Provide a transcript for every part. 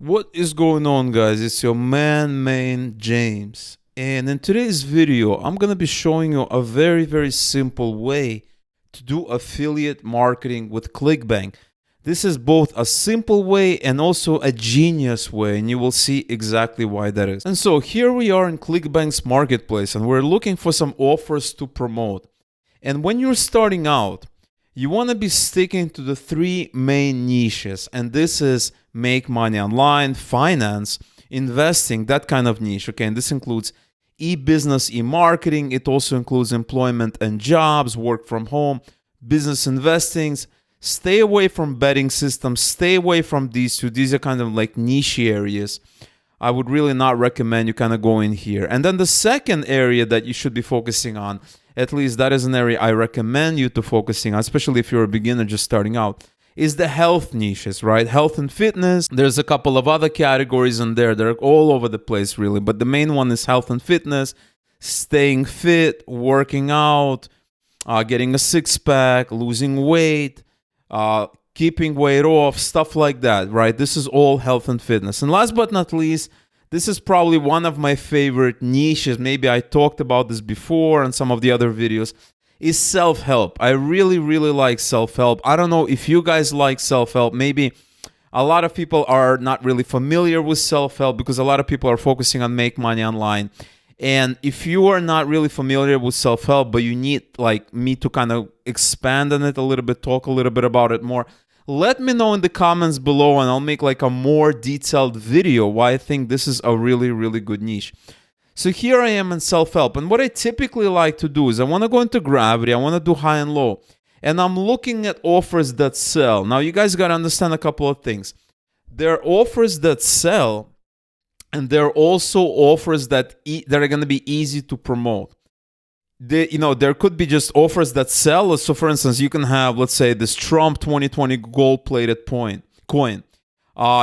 What is going on, guys? It's your man James, and in today's video I'm gonna be showing you a very simple way to do affiliate marketing with ClickBank. This is both a simple way and also a genius way, and you will see exactly why that is. And so here we are in ClickBank's marketplace, and we're looking for some offers to promote. And when you're starting out, you want to be sticking to the three main niches, and this is make money online, finance, investing, that kind of niche. Okay, and this includes e-business, e-marketing. It also includes employment and jobs, work from home, business investings. Stay away from betting systems. Stay away from these two. These are kind of like niche areas. I would really not recommend you kind of go in here. And then the second area that you should be focusing on, at least that is an area I recommend you to focusing on, especially if you're a beginner just starting out, is the health niches, right? Health and fitness. There's a couple of other categories in there. They're all over the place, really. But the main one is health and fitness, staying fit, working out, getting a six-pack, losing weight, keeping weight off, stuff like that, right? This is all health and fitness. And last but not least, this is probably one of my favorite niches. Maybe I talked about this before in some of the other videos, is self-help. I really like self-help. I don't know if you guys like self-help. Maybe a lot of people are not really familiar with self-help because a lot of people are focusing on make money online. And if you are not really familiar with self-help, but you need like me to kind of expand on it a little bit, talk a little bit about it more, let me know in the comments below and I'll make like a more detailed video why I think this is a really good niche. So here I am in self-help, and what I typically like to do is I want to go into gravity, I want to do high and low, and I'm looking at offers that sell. Now you guys got to understand a couple of things. There are offers that sell, and there are also offers that are going to be easy to promote. There could be just offers that sell. So for instance, you can have, let's say, this Trump 2020 gold-plated coin.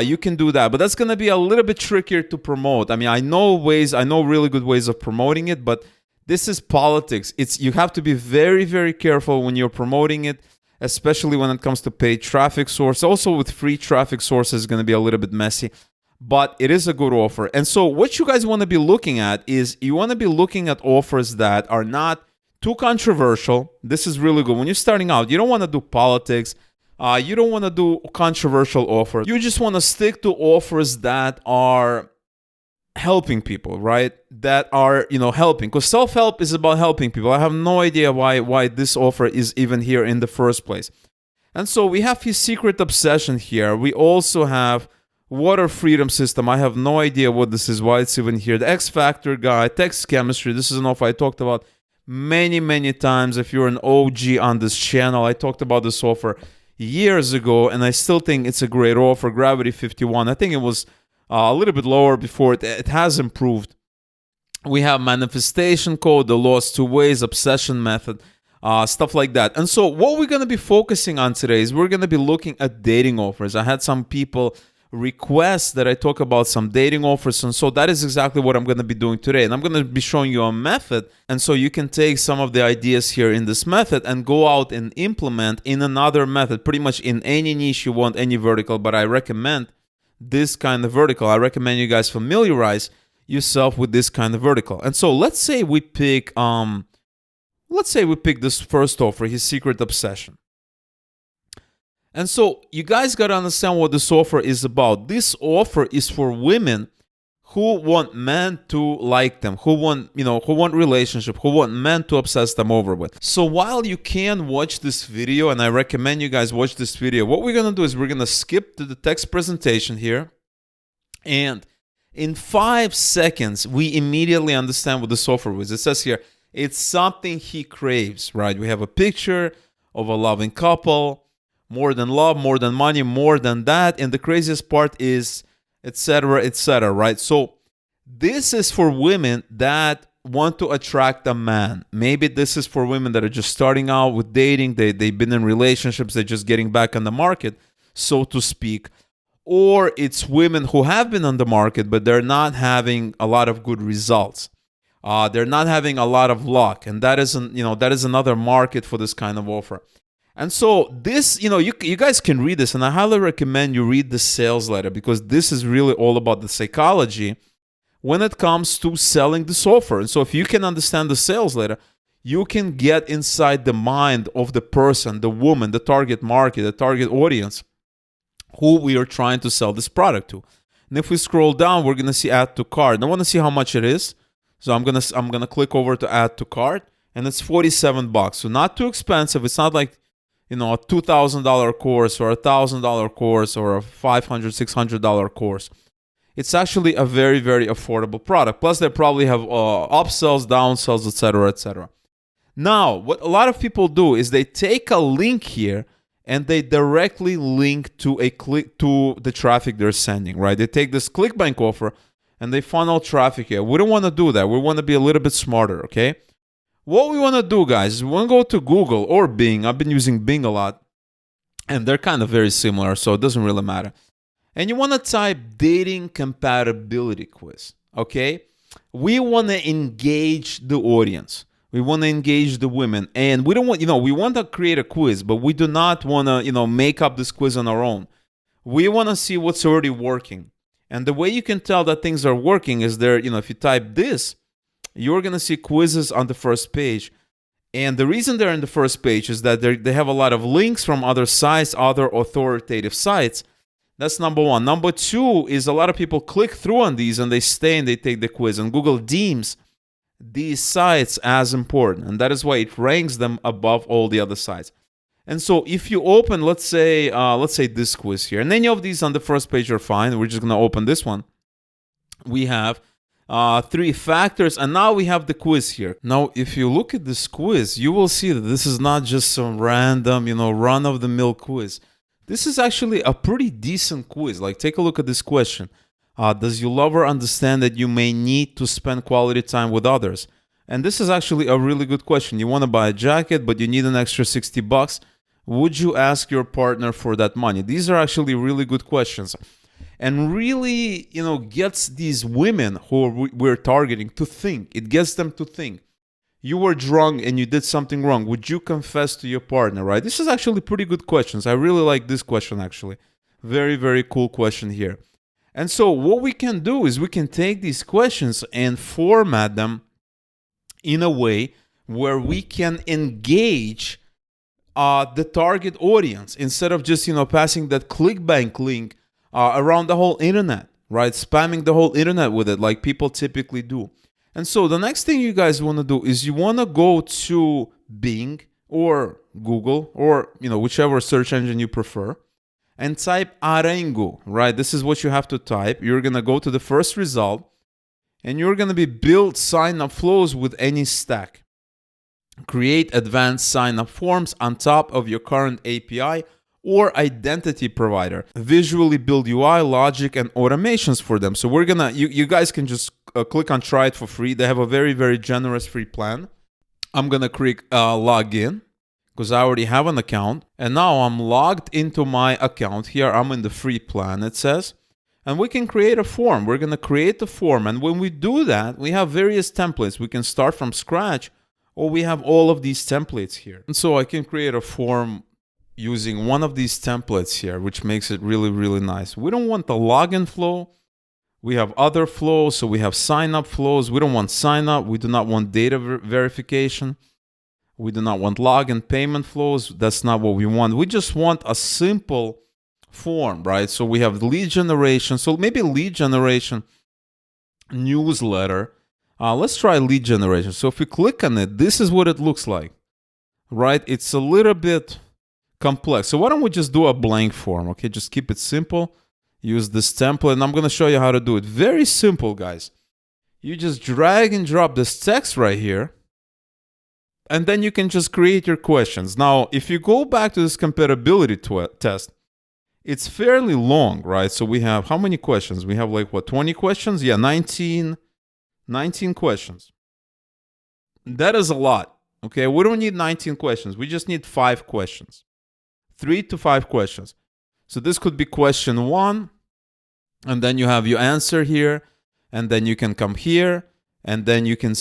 You can do that, but that's going to be a little bit trickier to promote. I mean, I know really good ways of promoting it, but this is politics. You have to be very careful when you're promoting it, especially when it comes to paid traffic source. Also with free traffic sources, it's going to be a little bit messy, but it is a good offer. And so what you guys want to be looking at is you want to be looking at offers that are not too controversial. This is really good. When you're starting out, you don't want to do politics. You don't want to do controversial offers. You just want to stick to offers that are helping people, right? That are, helping. Because self-help is about helping people. I have no idea why this offer is even here in the first place. And so we have his secret obsession here. We also have water freedom system. I have no idea what this is, why it's even here. The X Factor guy, text chemistry. This is an offer I talked about many times. If you're an OG on this channel, I talked about this offer years ago, and I still think it's a great offer. Gravity 51. I think it was a little bit lower before. It has improved. We have manifestation code, the lost two ways, obsession method, stuff like that. And so what we're going to be focusing on today is we're going to be looking at dating offers. I had some people request that I talk about some dating offers, and so that is exactly what I'm going to be doing today. And I'm going to be showing you a method, and so you can take some of the ideas here in this method and go out and implement in another method, pretty much in any niche you want, any vertical. But I recommend this kind of vertical. I recommend you guys familiarize yourself with this kind of vertical. And so let's say we pick this first offer, his secret obsession. And so you guys got to understand what this offer is about. This offer is for women who want men to like them, who want relationship, who want men to obsess them over with. So while you can watch this video, and I recommend you guys watch this video, what we're going to do is we're going to skip to the text presentation here. And in 5 seconds, we immediately understand what this offer is. It says here, it's something he craves, right? We have a picture of a loving couple. More than love, more than money, more than that. And the craziest part is, etc., right? So this is for women that want to attract a man. Maybe this is for women that are just starting out with dating. They've been in relationships. They're just getting back on the market, so to speak. Or it's women who have been on the market, but they're not having a lot of good results. They're not having a lot of luck. And that is another market for this kind of offer. And so this, you guys can read this, and I highly recommend you read the sales letter, because this is really all about the psychology when it comes to selling the software. And so if you can understand the sales letter, you can get inside the mind of the person, the woman, the target market, the target audience who we are trying to sell this product to. And if we scroll down, we're going to see add to cart. I want to see how much it is. So I'm going to click over to add to cart, and it's $47. So not too expensive. It's not like, a $2,000 course or a $1,000 course or a $500, $600 course. It's actually a very, very affordable product. Plus, they probably have upsells, downsells, etc., etc. Now, what a lot of people do is they take a link here and they directly link to the traffic they're sending, right? They take this ClickBank offer and they funnel traffic here. We don't want to do that. We want to be a little bit smarter, okay? What we want to do, guys, is we want to go to Google or Bing. I've been using Bing a lot, and they're kind of very similar, so it doesn't really matter. And you want to type dating compatibility quiz, okay? We want to engage the audience. We want to engage the women, and we don't want, we want to create a quiz, but we do not want to, make up this quiz on our own. We want to see what's already working. And the way you can tell that things are working is there, if you type this, you're going to see quizzes on the first page. And the reason they're in the first page is that they have a lot of links from other sites, other authoritative sites. That's number one. Number two is a lot of people click through on these and they stay and they take the quiz. And Google deems these sites as important. And that is why it ranks them above all the other sites. And so if you open, let's say this quiz here, and any of these on the first page are fine. We're just going to open this one. We have 3 factors, and now we have the quiz here. Now, if you look at this quiz, you will see that this is not just some random, run-of-the-mill quiz. This is actually a pretty decent quiz. Like, take a look at this question. Does your lover understand that you may need to spend quality time with others? And this is actually a really good question. You want to buy a jacket, but you need an extra $60. Would you ask your partner for that money? These are actually really good questions. And really, gets these women who we're targeting to think. It gets them to think. You were drunk and you did something wrong. Would you confess to your partner, right? This is actually pretty good questions. I really like this question, actually. Very, very cool question here. And so what we can do is we can take these questions and format them in a way where we can engage the target audience instead of just, passing that ClickBank link around the whole internet, right? Spamming the whole internet with it like people typically do. And so the next thing you guys want to do is you want to go to Bing or Google or, whichever search engine you prefer and type Arengu, right? This is what you have to type. You're going to go to the first result and you're going to be build sign-up flows with any stack. Create advanced sign-up forms on top of your current API or identity provider. Visually build UI, logic, and automations for them. So we're gonna, you guys can just click on try it for free. They have a very, very generous free plan. I'm gonna click login because I already have an account. And now I'm logged into my account here. I'm in the free plan, it says. And we can create a form. We're gonna create the form. And when we do that, we have various templates. We can start from scratch or we have all of these templates here. And so I can create a form using one of these templates here, which makes it really, really nice. We don't want the login flow. We have other flows. So we have sign up flows. We don't want sign up. We do not want data verification. We do not want login payment flows. That's not what we want. We just want a simple form, right? So we have lead generation. So maybe lead generation newsletter. Let's try lead generation. So if we click on it, this is what it looks like, right? It's a little bit complex. So why don't we just do a blank form, okay? Just keep it simple. Use this template, and I'm going to show you how to do it. Very simple, guys. You just drag and drop this text right here, and then you can just create your questions. Now, if you go back to this compatibility test, it's fairly long, right? So we have how many questions? We have like, what, 20 questions? Yeah, 19 questions. That is a lot, okay? We don't need 19 questions. We just need 5 questions. 3 to 5 questions. So this could be question 1, and then you have your answer here, and then you can come here, and then you can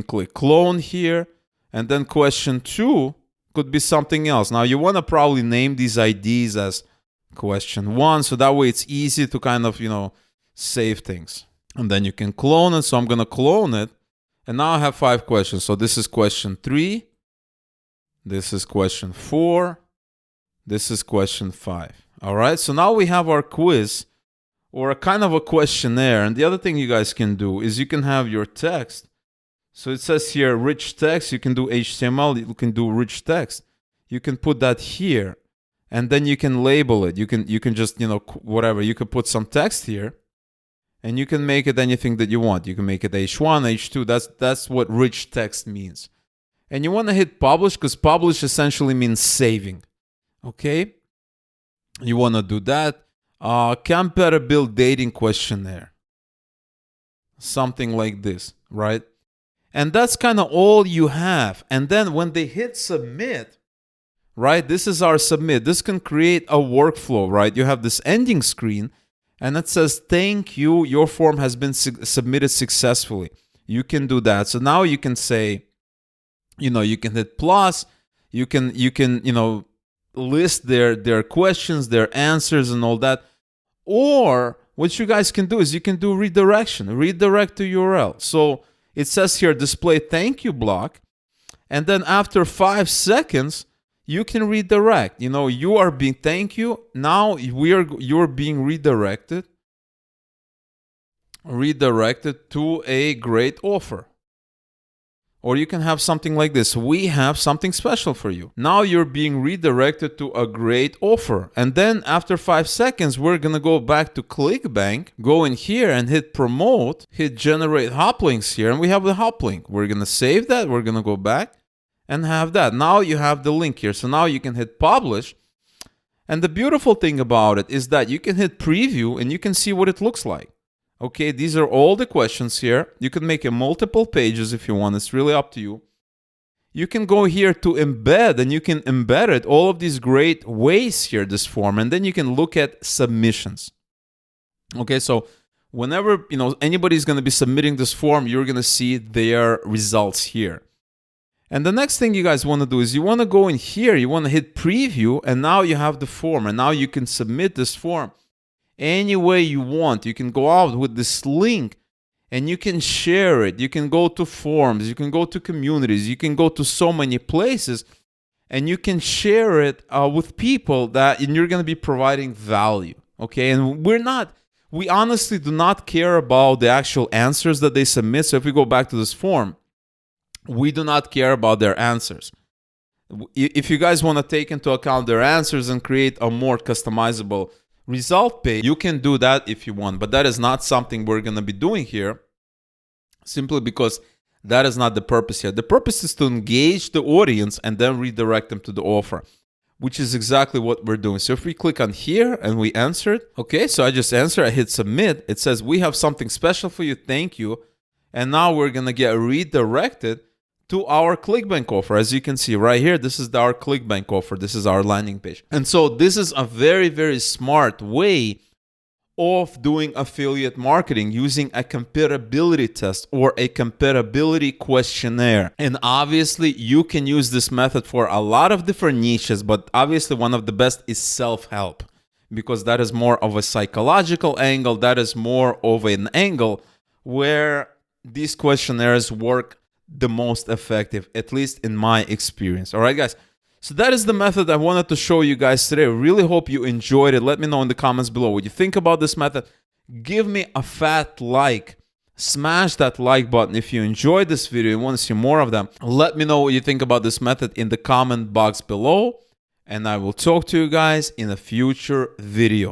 click clone here, And then question 2 could be something else. Now you want to probably name these IDs as question 1, so that way it's easy to kind of, save things. And then you can clone it. So I'm going to clone it. And now I have 5 questions. So this is question 3. This is question 4. This is question 5. All right. So now we have our quiz, or a kind of a questionnaire. And the other thing you guys can do is you can have your text. So it says here, rich text. You can do HTML. You can do rich text. You can put that here. And then you can label it. You can just, whatever. You could put some text here. And you can make it anything that you want. You can make it H1, H2. That's what rich text means. And you want to hit publish, because publish essentially means saving. Okay? You want to do that. Compatible dating questionnaire. Something like this, right? And that's kind of all you have. And then when they hit submit, right? This is our submit. This can create a workflow, right? You have this ending screen. And it says, thank you, your form has been submitted successfully. You can do that. So now you can say, you can hit plus, you can list their questions, their answers and all that. Or what you guys can do is you can do redirection, redirect to URL. So it says here, display thank you block. And then after 5 seconds, you can redirect. You are being thank you. Now you're being redirected to a great offer. Or you can have something like this. We have something special for you. Now you're being redirected to a great offer. And then after 5 seconds, we're going to go back to ClickBank, go in here and hit promote, hit generate hop links here. And we have the hop link. We're going to save that. We're going to go back and have that. Now you have the link here. So now you can hit publish. And the beautiful thing about it is that you can hit preview and you can see what it looks like. Okay, these are all the questions here. You can make it multiple pages if you want. It's really up to you. You can go here to embed, and you can embed it all of these great ways here, this form. And then you can look at submissions. Okay, so whenever anybody's going to be submitting this form, you're going to see their results here. And the next thing you guys want to do is you want to go in here, you want to hit preview, and now you have the form. And now you can submit this form any way you want. You can go out with this link and you can share it. You can go to forums, you can go to communities, you can go to so many places, and you can share it with people and you're going to be providing value. Okay, and we honestly do not care about the actual answers that they submit. So if we go back to this form, we do not care about their answers. If you guys want to take into account their answers and create a more customizable result page, you can do that if you want. But that is not something we're going to be doing here, simply because that is not the purpose here. The purpose is to engage the audience and then redirect them to the offer, which is exactly what we're doing. So if we click on here and we answer it, okay, so I just answer, I hit submit. It says, we have something special for you. Thank you. And now we're going to get redirected to our ClickBank offer. As you can see right here, this is our ClickBank offer. This is our landing page. And so this is a very, very smart way of doing affiliate marketing using a compatibility test or a compatibility questionnaire. And obviously you can use this method for a lot of different niches, but obviously one of the best is self-help, because that is more of a psychological angle. That is more of an angle where these questionnaires work the most effective, at least in my experience. All right, guys. So that is the method I wanted to show you guys today. I really hope you enjoyed it. Let me know in the comments below what you think about this method. Give me a fat like. Smash that like button if you enjoyed this video and want to see more of them. Let me know what you think about this method in the comment box below. And I will talk to you guys in a future video.